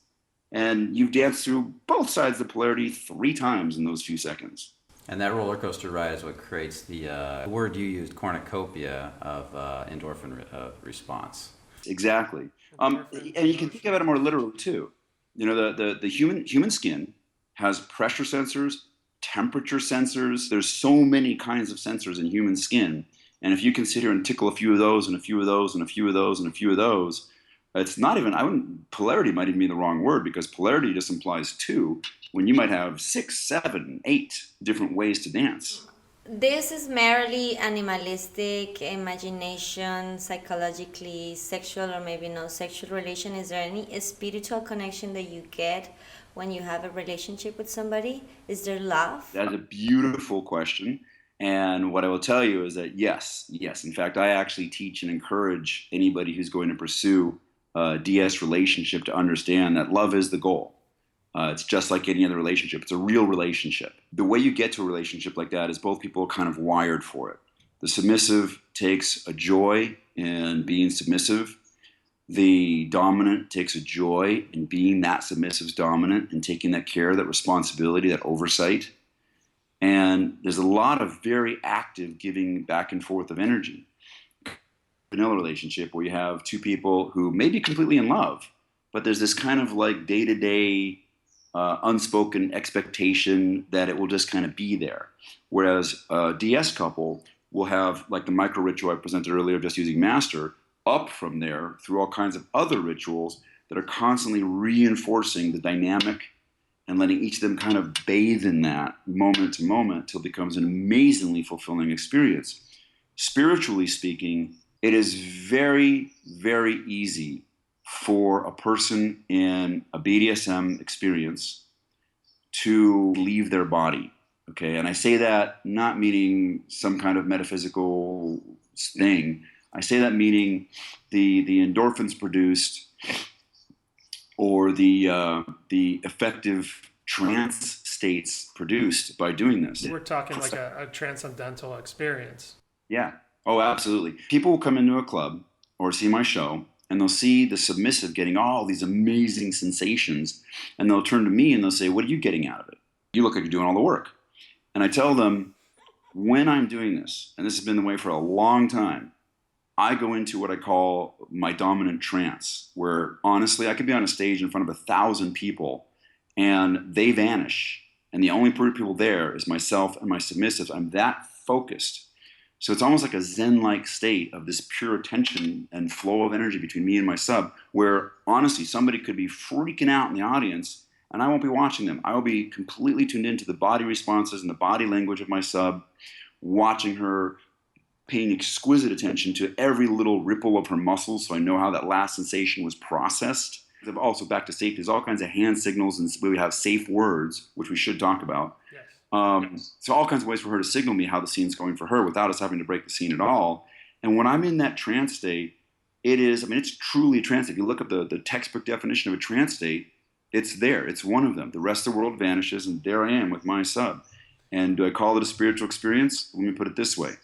And you've danced through both sides of the polarity 3 times in those few seconds. And that roller coaster ride is what creates the word you used, cornucopia of endorphin response. Exactly. And you can think of it more literally too. The human skin has pressure sensors, temperature sensors. There's so many kinds of sensors in human skin. And if you can sit here and tickle a few of those and a few of those and a few of those and a few of those, it's not even, polarity might even be the wrong word, because polarity just implies 2, when you might have 6, 7, 8 different ways to dance. This is merely animalistic, imagination, psychologically sexual or maybe no sexual relation. Is there any spiritual connection that you get when you have a relationship with somebody? Is there love? That's a beautiful question. And what I will tell you is that yes. In fact, I actually teach and encourage anybody who's going to pursue a DS relationship to understand that love is the goal. It's just like any other relationship. It's a real relationship. The way you get to a relationship like that is both people are kind of wired for it. The submissive takes a joy in being submissive. The dominant takes a joy in being that submissive's dominant and taking that care, that responsibility, that oversight. And there's a lot of very active giving back and forth of energy. Vanilla relationship where you have 2 people who may be completely in love, but there's this kind of like day-to-day unspoken expectation that it will just kind of be there. Whereas a DS couple will have, like the micro ritual I presented earlier, just using master, up from there through all kinds of other rituals that are constantly reinforcing the dynamic and letting each of them kind of bathe in that moment to moment till it becomes an amazingly fulfilling experience. Spiritually speaking, it is very, very easy for a person in a BDSM experience to leave their body, okay? And I say that not meaning some kind of metaphysical thing. I say that meaning the endorphins produced or the effective trance states produced by doing this. We're talking like a transcendental experience. Yeah. Oh, absolutely. People will come into a club or see my show, and they'll see the submissive getting all these amazing sensations, and they'll turn to me and they'll say, "What are you getting out of it? You look like you're doing all the work." And I tell them, when I'm doing this, and this has been the way for a long time, I go into what I call my dominant trance, where honestly, I could be on a stage in front of 1,000 people and they vanish. And the only people there is myself and my submissives. I'm that focused. So it's almost like a Zen-like state of this pure attention and flow of energy between me and my sub, where honestly, somebody could be freaking out in the audience and I won't be watching them. I will be completely tuned into the body responses and the body language of my sub, watching her, paying exquisite attention to every little ripple of her muscles so I know how that last sensation was processed. Also, back to safety, there's all kinds of hand signals, and we have safe words, which we should talk about. Yes. So all kinds of ways for her to signal me how the scene's going for her without us having to break the scene at all. And when I'm in that trance state, it's truly a trance. If you look up the textbook definition of a trance state, it's there. It's one of them. The rest of the world vanishes, and there I am with my sub. And do I call it a spiritual experience? Let me put it this way.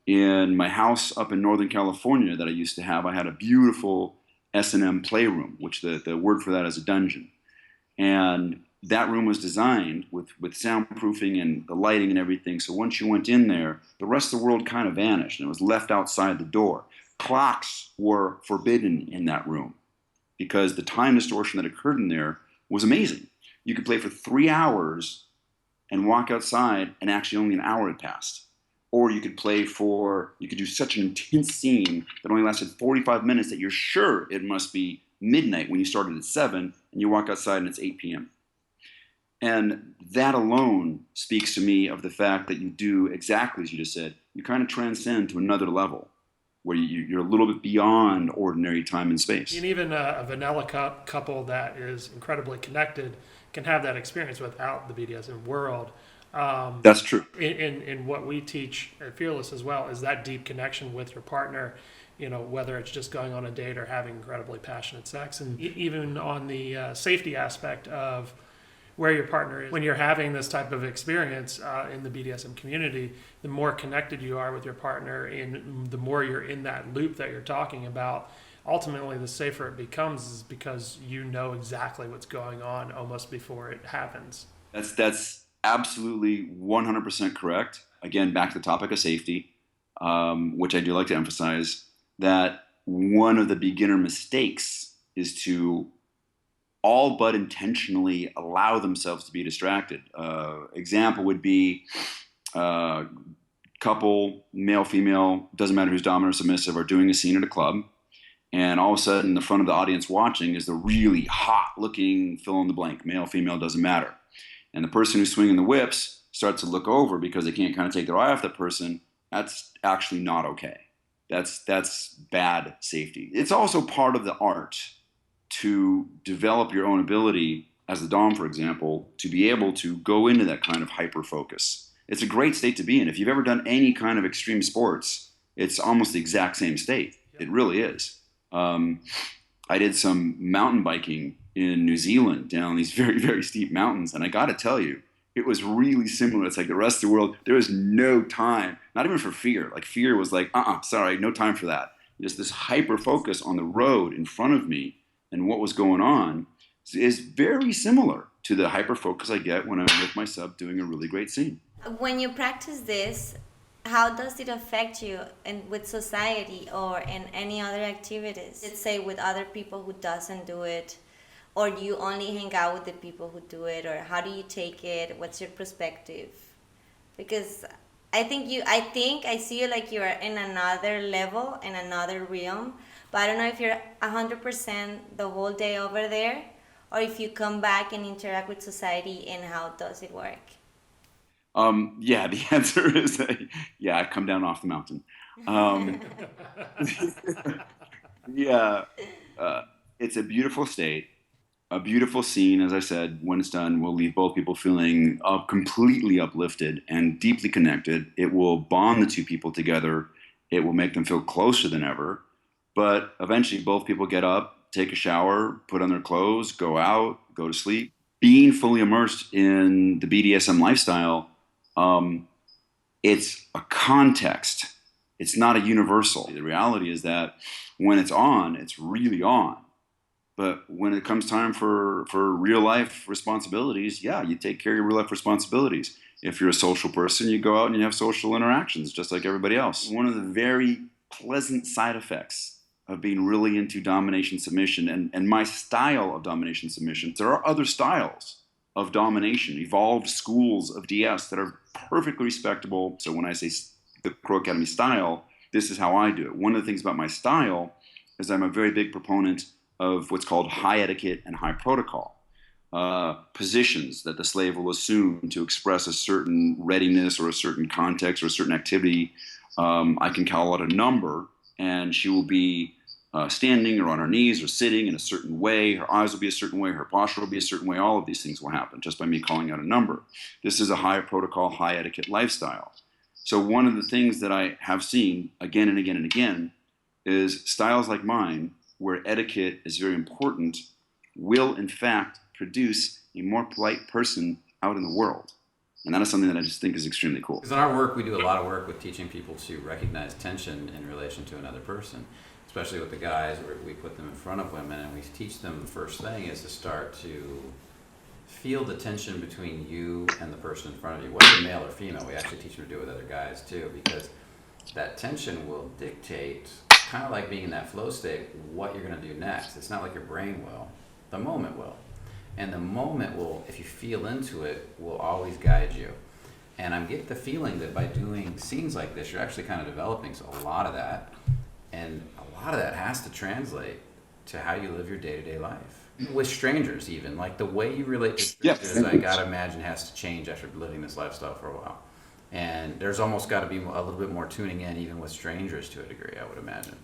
In my house up in Northern California that I used to have, I had a beautiful S&M playroom, which the word for that is a dungeon. And that room was designed with soundproofing and the lighting and everything. So once you went in there, the rest of the world kind of vanished and it was left outside the door. Clocks were forbidden in that room because the time distortion that occurred in there was amazing. You could play for 3 hours and walk outside and actually only an hour had passed. Or you could do such an intense scene that only lasted 45 minutes that you're sure it must be midnight when you started at 7 and you walk outside and it's 8 p.m. And that alone speaks to me of the fact that you do exactly as you just said. You kind of transcend to another level where you're a little bit beyond ordinary time and space. And even a vanilla couple that is incredibly connected can have that experience without the BDSM world. That's true. In what we teach at Fearless as well is that deep connection with your partner, whether it's just going on a date or having incredibly passionate sex. And even on the safety aspect of where your partner is, when you're having this type of experience in the BDSM community, the more connected you are with your partner and the more you're in that loop that you're talking about, ultimately the safer it becomes is because you know exactly what's going on almost before it happens. That's absolutely 100% correct. Again, back to the topic of safety, which I do like to emphasize, that one of the beginner mistakes is to all but intentionally allow themselves to be distracted. Example would be couple, male, female, doesn't matter who's dominant or submissive, are doing a scene at a club, and all of a sudden in the front of the audience watching is the really hot-looking fill-in-the-blank, male, female, doesn't matter. And the person who's swinging the whips starts to look over because they can't kind of take their eye off that person. That's actually not okay. That's bad safety. It's also part of the art to develop your own ability as the Dom, for example, to be able to go into that kind of hyper focus. It's a great state to be in. If you've ever done any kind of extreme sports, it's almost the exact same state. It really is. I did some mountain biking in New Zealand down these very, very steep mountains. And I got to tell you, it was really similar. It's like the rest of the world. There was no time, not even for fear. Like fear was like, sorry, no time for that. Just this hyper focus on the road in front of me and what was going on is very similar to the hyper focus I get when I'm with my sub doing a really great scene. When you practice this, how does it affect you with society or in any other activities? Let's say with other people who doesn't do it, or you only hang out with the people who do it, or how do you take it? What's your perspective? Because I think I see you like you're in another level, in another realm, but I don't know if you're 100% the whole day over there, or if you come back and interact with society, and how does it work? Yeah, the answer is I've come down off the mountain. It's a beautiful state, a beautiful scene. As I said, when it's done, will leave both people feeling completely uplifted and deeply connected. It will bond the two people together. It will make them feel closer than ever. But eventually, both people get up, take a shower, put on their clothes, go out, go to sleep. Being fully immersed in the BDSM lifestyle, it's a context. It's not a universal. The reality is that when it's on, it's really on. But when it comes time for real life responsibilities, yeah, you take care of your real life responsibilities. If you're a social person, you go out and you have social interactions just like everybody else. One of the very pleasant side effects of being really into domination submission and my style of domination submission, there are other styles of domination, evolved schools of DS that are perfectly respectable. So when I say the Crow Academy style, this is how I do it. One of the things about my style is I'm a very big proponent of what's called high etiquette and high protocol. Positions that the slave will assume to express a certain readiness or a certain context or a certain activity. I can call out a number, and she will be standing or on her knees or sitting in a certain way. Her eyes will be a certain way. Her posture will be a certain way. All of these things will happen just by me calling out a number. This is a high protocol, high etiquette lifestyle. So one of the things that I have seen again and again and again is styles like mine, where etiquette is very important, will in fact produce a more polite person out in the world. And that is something that I just think is extremely cool. Because in our work, we do a lot of work with teaching people to recognize tension in relation to another person, especially with the guys where we put them in front of women and we teach them the first thing is to start to feel the tension between you and the person in front of you, whether male or female. We actually teach them to do it with other guys too, because that tension will dictate, kind of like being in that flow state, what you're going to do next. It's not like your brain will, the moment will. And the moment will, if you feel into it, will always guide you. And I'm getting the feeling that by doing scenes like this, you're actually kind of developing a lot of that. And a lot of that has to translate to how you live your day-to-day life. With strangers even, like the way you relate to strangers, I gotta imagine has to change after living this lifestyle for a while. And there's almost got to be a little bit more tuning in even with strangers to a degree, I would imagine.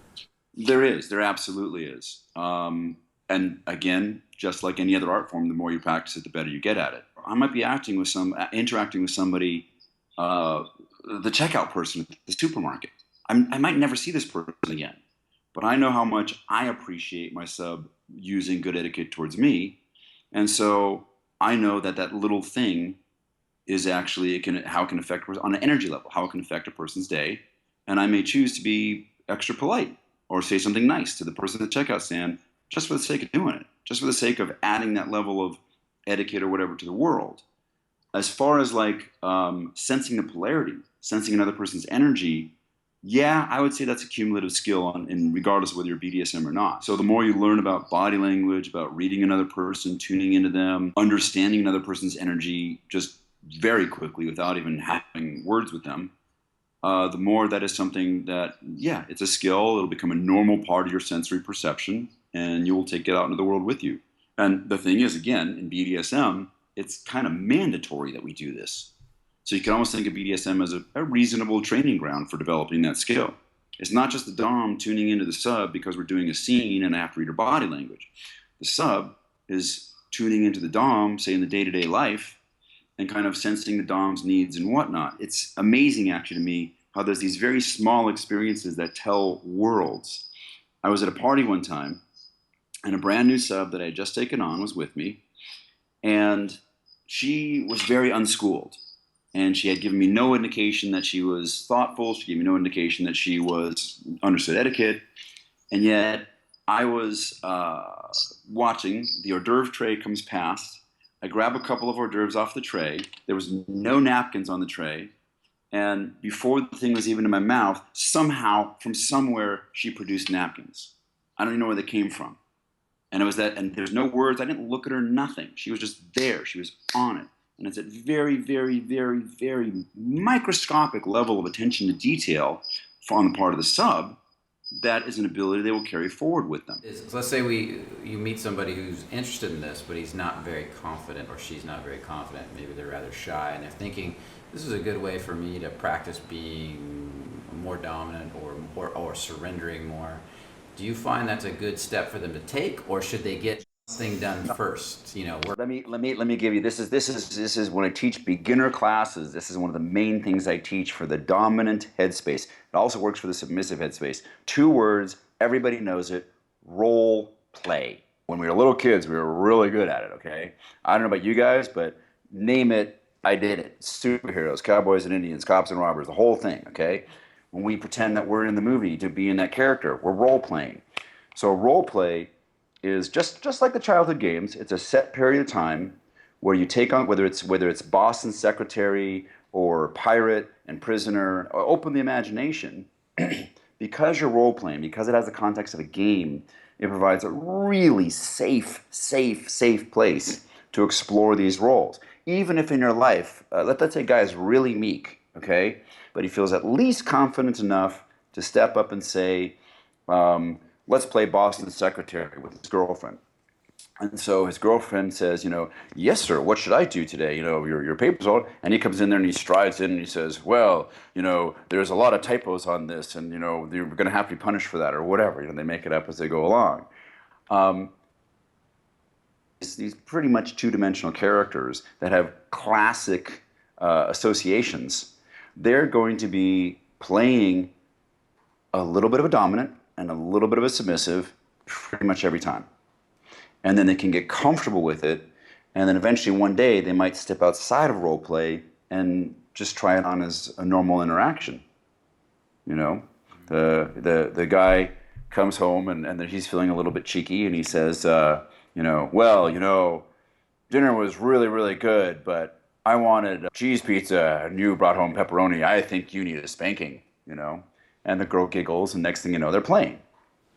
There absolutely is. And again, just like any other art form, the more you practice it, the better you get at it. I might be interacting with somebody, the checkout person at the supermarket. I might never see this person again, but I know how much I appreciate my sub using good etiquette towards me. And so I know that little thing is actually, how it can affect on an energy level, how it can affect a person's day. And I may choose to be extra polite or say something nice to the person at the checkout stand just for the sake of doing it, just for the sake of adding that level of etiquette or whatever to the world. As far as like sensing the polarity, sensing another person's energy, yeah, I would say that's a cumulative skill in regardless of whether you're BDSM or not. So the more you learn about body language, about reading another person, tuning into them, understanding another person's energy just very quickly without even having words with them, the more that is something that, yeah, it's a skill. It'll become a normal part of your sensory perception, and you will take it out into the world with you. And the thing is, again, in BDSM, it's kind of mandatory that we do this. So you can almost think of BDSM as a reasonable training ground for developing that skill. It's not just the Dom tuning into the sub because we're doing a scene and I have to read her body language. The sub is tuning into the Dom, say in the day-to-day life, and kind of sensing the Dom's needs and whatnot. It's amazing, actually, to me, how there's these very small experiences that tell worlds. I was at a party one time, and a brand new sub that I had just taken on was with me, and she was very unschooled. And she had given me no indication that she was thoughtful. She gave me no indication that she understood etiquette. And yet I was watching. The hors d'oeuvre tray comes past. I grab a couple of hors d'oeuvres off the tray. There was no napkins on the tray. And before the thing was even in my mouth, somehow, from somewhere, she produced napkins. I don't even know where they came from. And it was that, and there's no words. I didn't look at her, nothing. She was just there. She was on it. And it's a very, very, very, very microscopic level of attention to detail on the part of the sub that is an ability they will carry forward with them. So let's say you meet somebody who's interested in this, but he's not very confident, or she's not very confident. Maybe they're rather shy, and they're thinking, this is a good way for me to practice being more dominant or surrendering more. Do you find that's a good step for them to take, or should they get thing done first? Let me give you, this is when I teach beginner classes, this is one of the main things I teach for the dominant headspace. It also works for the submissive headspace. 2 words, everybody knows it: roll play. When we were little kids, we were really good at it, okay? I don't know about you guys, but name it, I did it. Superheroes, cowboys and Indians, cops and robbers, the whole thing, okay? When we pretend that we're in the movie to be in that character, we're role playing. So role play is just like the childhood games. It's a set period of time where you take on, whether it's boss and secretary or pirate and prisoner, or open the imagination. Because you're role playing, because it has the context of a game, it provides a really safe place to explore these roles. Even if in your life, let's say a guy is really meek, okay, but he feels at least confident enough to step up and say, let's play Boston secretary with his girlfriend. And so his girlfriend says, yes, sir, what should I do today? Your paper's all. And he comes in there and he strides in and he says, well, there's a lot of typos on this and, you're going to have to be punished for that or whatever. They make it up as they go along. It's these pretty much two-dimensional characters that have classic associations. They're going to be playing a little bit of a dominant and a little bit of a submissive pretty much every time. And then they can get comfortable with it, and then eventually one day they might step outside of role play and just try it on as a normal interaction. The guy comes home and he's feeling a little bit cheeky, and he says, dinner was really, really good, but I wanted cheese pizza, and you brought home pepperoni. I think you need a spanking, And the girl giggles, and next thing you know, they're playing.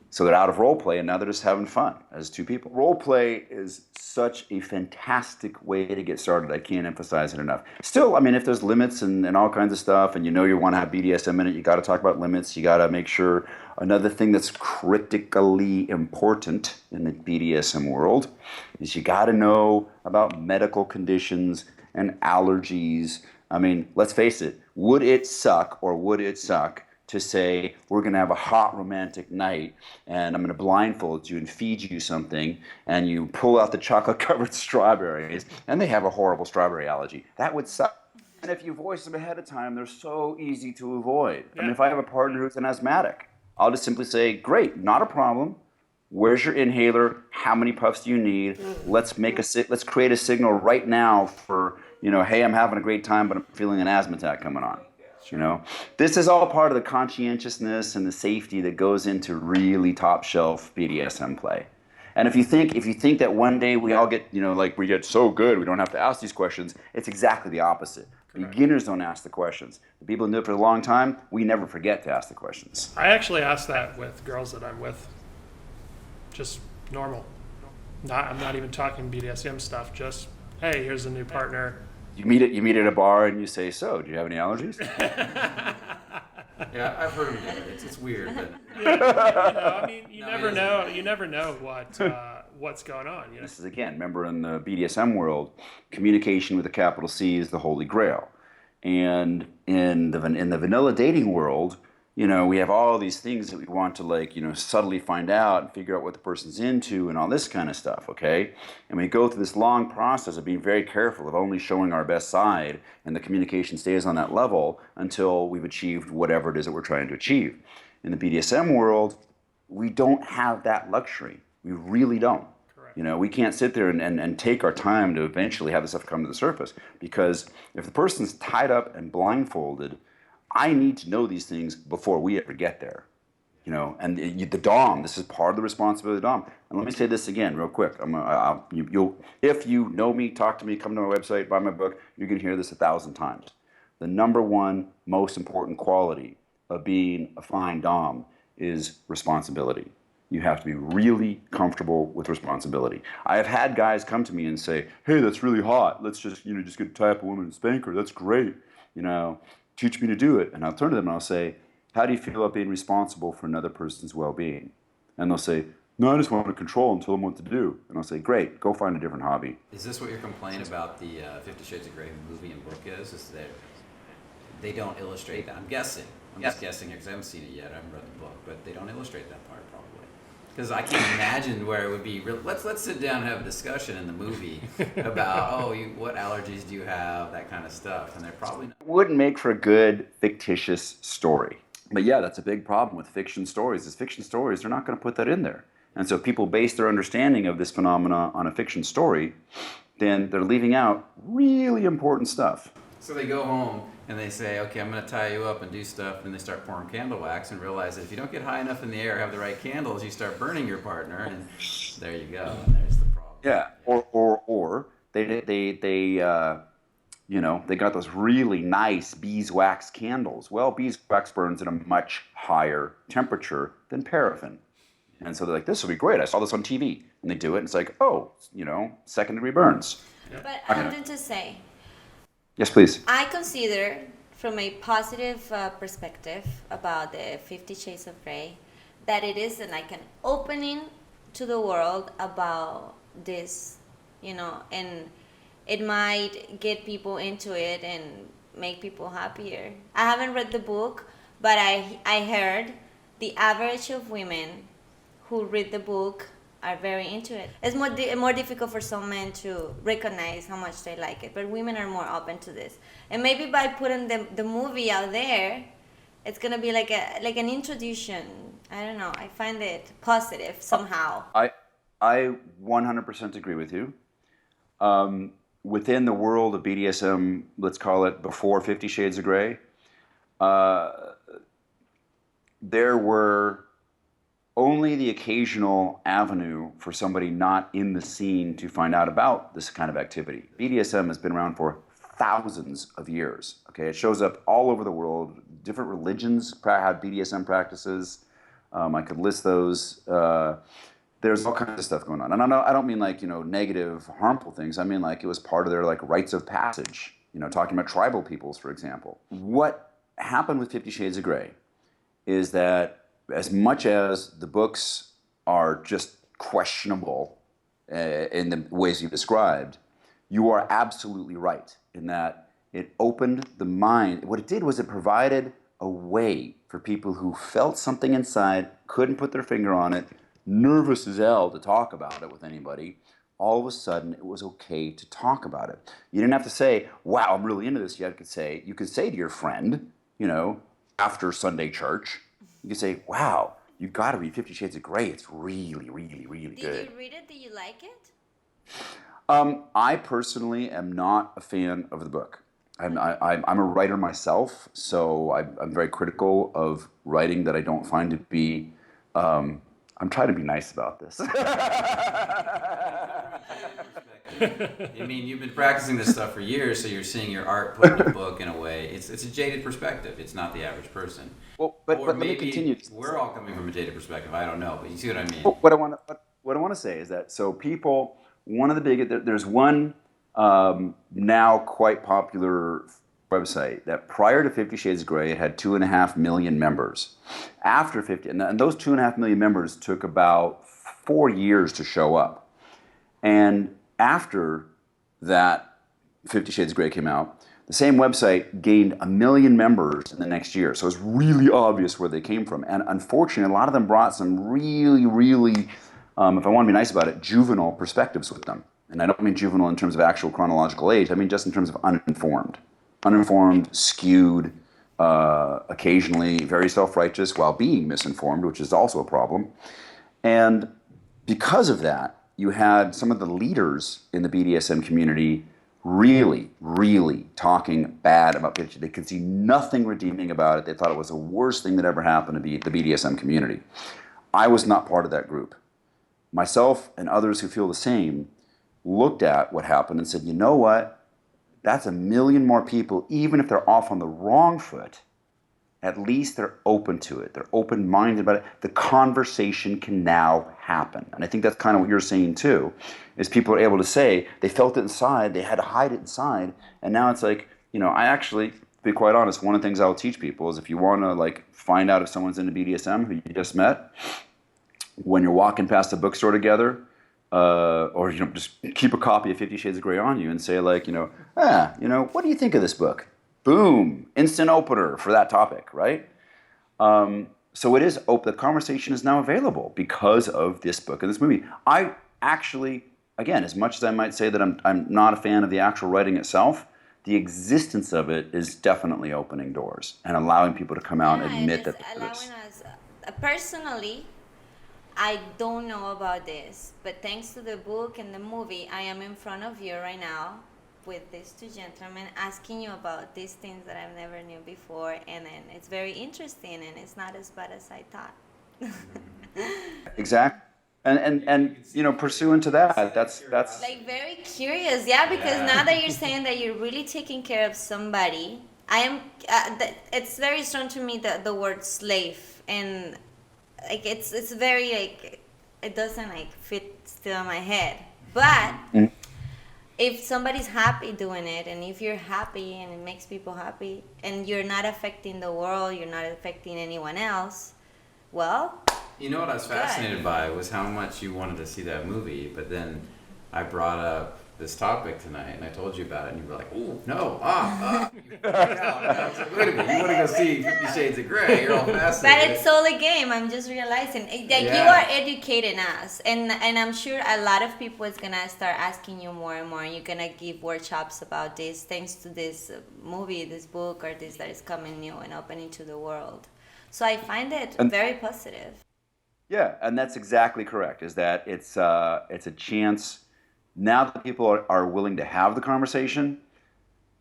So they're out of role play, and now they're just having fun as two people. Role play is such a fantastic way to get started. I can't emphasize it enough. Still, if there's limits and all kinds of stuff, and you want to have BDSM in it, you got to talk about limits. You got to make sure. Another thing that's critically important in the BDSM world is you got to know about medical conditions and allergies. Let's face it. Would it suck to say, we're going to have a hot romantic night and I'm going to blindfold you and feed you something, and you pull out the chocolate-covered strawberries and they have a horrible strawberry allergy? That would suck. And if you voice them ahead of time, they're so easy to avoid. Yeah. If I have a partner who's an asthmatic, I'll just simply say, great, not a problem. Where's your inhaler? How many puffs do you need? Let's create a signal right now for, hey, I'm having a great time, but I'm feeling an asthma attack coming on. This is all part of the conscientiousness and the safety that goes into really top shelf BDSM play. And if you think that one day we all get, we get so good we don't have to ask these questions, it's exactly the opposite. Correct. Beginners don't ask the questions. The people who do it for a long time, we never forget to ask the questions. I actually ask that with girls that I'm with. Just normal. I'm not even talking BDSM stuff. Just, hey, here's a new partner. You meet at a bar and you say, so, do you have any allergies? Yeah, I've heard of it. It's weird, but you never know. You never know what's going on. This is, again, remember, in the BDSM world, communication with a capital C is the holy grail. And in the vanilla dating world, we have all these things that we want to subtly find out and figure out what the person's into and all this kind of stuff, okay? And we go through this long process of being very careful of only showing our best side, and the communication stays on that level until we've achieved whatever it is that we're trying to achieve. In the BDSM world, we don't have that luxury. We really don't. Correct. We can't sit there and take our time to eventually have this stuff come to the surface, because if the person's tied up and blindfolded, I need to know these things before we ever get there, And the Dom, this is part of the responsibility of the Dom. And let me say this again, real quick. If you know me, talk to me, come to my website, buy my book, you can hear this 1,000 times. The number one most important quality of being a fine Dom is responsibility. You have to be really comfortable with responsibility. I have had guys come to me and say, hey, that's really hot. Let's just get to tie up a woman and spank her. That's great. Teach me to do it. And I'll turn to them and I'll say, how do you feel about being responsible for another person's well-being? And they'll say, no, I just want to control and tell them what to do. And I'll say, great, go find a different hobby. Is this what your complaint about the 50 Shades of Grey movie and book is that they don't illustrate that? I'm guessing. I'm just guessing here because I haven't seen it yet. I haven't read the book. But they don't illustrate that part probably. Because I can't imagine where it would be real. Let's sit down and have a discussion in the movie about, what allergies do you have, that kind of stuff. And they're probably not. It wouldn't make for a good fictitious story. But yeah, that's a big problem with fiction stories. Is fiction stories, they're not going to put that in there. And so if people base their understanding of this phenomena on a fiction story, then they're leaving out really important stuff. So they go home and they say, okay, I'm going to tie you up and do stuff, and they start pouring candle wax and realize that if you don't get high enough in the air, have the right candles, you start burning your partner, and there you go, and there's the problem. Yeah, or they got those really nice beeswax candles. Well, beeswax burns at a much higher temperature than paraffin. And so they're like, this will be great. I saw this on TV. And they do it, and it's like, oh, second-degree burns. But I wanted to say, Yes, please. I consider, from a positive perspective about the 50 Shades of Grey, that it is like an opening to the world about this, and it might get people into it and make people happier. I haven't read the book, but I heard the average of women who read the book are very into it. It's more difficult for some men to recognize how much they like it, but women are more open to this. And maybe by putting the movie out there, it's gonna be like an introduction. I don't know. I find it positive somehow. I 100% agree with you. Within the world of BDSM, let's call it before 50 Shades of Grey, there were only the occasional avenue for somebody not in the scene to find out about this kind of activity. BDSM has been around for thousands of years. Okay, it shows up all over the world. Different religions have BDSM practices. I could list those. There's all kinds of stuff going on, and I don't mean like negative, harmful things. I mean like it was part of their like rites of passage. Talking about tribal peoples, for example. What happened with 50 Shades of Grey is that as much as the books are just questionable in the ways you described, you are absolutely right in that it opened the mind. What it did was it provided a way for people who felt something inside, couldn't put their finger on it, nervous as hell to talk about it with anybody. All of a sudden, it was okay to talk about it. You didn't have to say, wow, I'm really into this. You could say to your friend, after Sunday church, you could say, wow, you've got to read 50 Shades of Grey. It's really, really, really good. Did you read it? Did you like it? I personally am not a fan of the book. I'm a writer myself, so I'm very critical of writing that I don't find to be... I'm trying to be nice about this. I mean, you've been practicing this stuff for years, so you're seeing your art put in a book in a way. It's a jaded perspective. It's not the average person. Well, but or let maybe me continue. We're all coming from a jaded perspective. I don't know, but you see what I mean. Well, what I want to say is that there's one now quite popular website that prior to 50 Shades of Grey, it had 2.5 million members. After 50, and those 2.5 million members took about 4 years to show up. And after that 50 Shades of Grey came out, the same website gained 1 million members in the next year. So it's really obvious where they came from. And unfortunately, a lot of them brought some really, really, if I want to be nice about it, juvenile perspectives with them. And I don't mean juvenile in terms of actual chronological age. I mean just in terms of uninformed, skewed, occasionally very self-righteous while being misinformed, which is also a problem. And because of that, you had some of the leaders in the BDSM community really, really talking bad about BDSM. They could see nothing redeeming about it. They thought it was the worst thing that ever happened to the BDSM community. I was not part of that group. Myself and others who feel the same looked at what happened and said, you know what? That's 1 million more people, even if they're off on the wrong foot. At least they're open to it. They're open-minded about it. The conversation can now happen. And I think that's kind of what you're saying too, is people are able to say they felt it inside, they had to hide it inside, and now it's like, I actually, to be quite honest, one of the things I'll teach people is if you want to find out if someone's into BDSM who you just met, when you're walking past a bookstore together, or just keep a copy of 50 Shades of Grey on you and say what do you think of this book? Boom, instant opener for that topic, right? So it is open. The conversation is now available because of this book and this movie. I actually, again, as much as I might say that I'm not a fan of the actual writing itself, the existence of it is definitely opening doors and allowing people to come out and admit that. Allowing us, personally, I don't know about this, but thanks to the book and the movie, I am in front of you right now with these two gentlemen asking you about these things that I've never knew before, and then it's very interesting and it's not as bad as I thought. Exactly. And pursuant to that, that's Like very curious, yeah, because Yeah. now that you're saying that you're really taking care of somebody, I am. It's very strong to me that the word slave, and like it's very like it doesn't like fit still in my head. But Mm. if somebody's happy doing it, and if you're happy and it makes people happy, and you're not affecting the world, you're not affecting anyone else, well, You know what I was fascinated by was how much you wanted to see that movie, but then I brought up this topic tonight and I told you about it, and you were like, "Oh no, you freaked out." And I was like, "Wait a minute, you want to go see 50 Shades of Grey? You're all but fascinated." it's all a game. I'm just realizing that you Yeah. are educating us, and I'm sure a lot of people is gonna start asking you more and more. You're gonna give workshops about this thanks to this movie, this book, or this that is coming new and opening to the world. So I find it And- very positive. Yeah, and that's exactly correct. Is that it's a chance now that people are willing to have the conversation.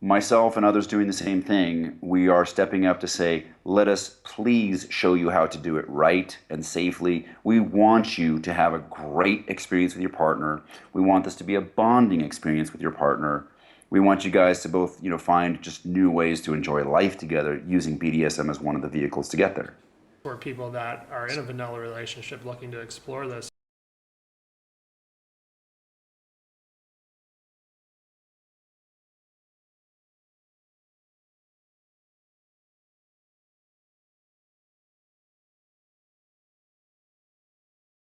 Myself and others doing the same thing. We are stepping up to say, let us please show you how to do it right and safely. We want you to have a great experience with your partner. We want this to be a bonding experience with your partner. We want you guys to both, find just new ways to enjoy life together using BDSM as one of the vehicles to get there. For people that are in a vanilla relationship looking to explore this,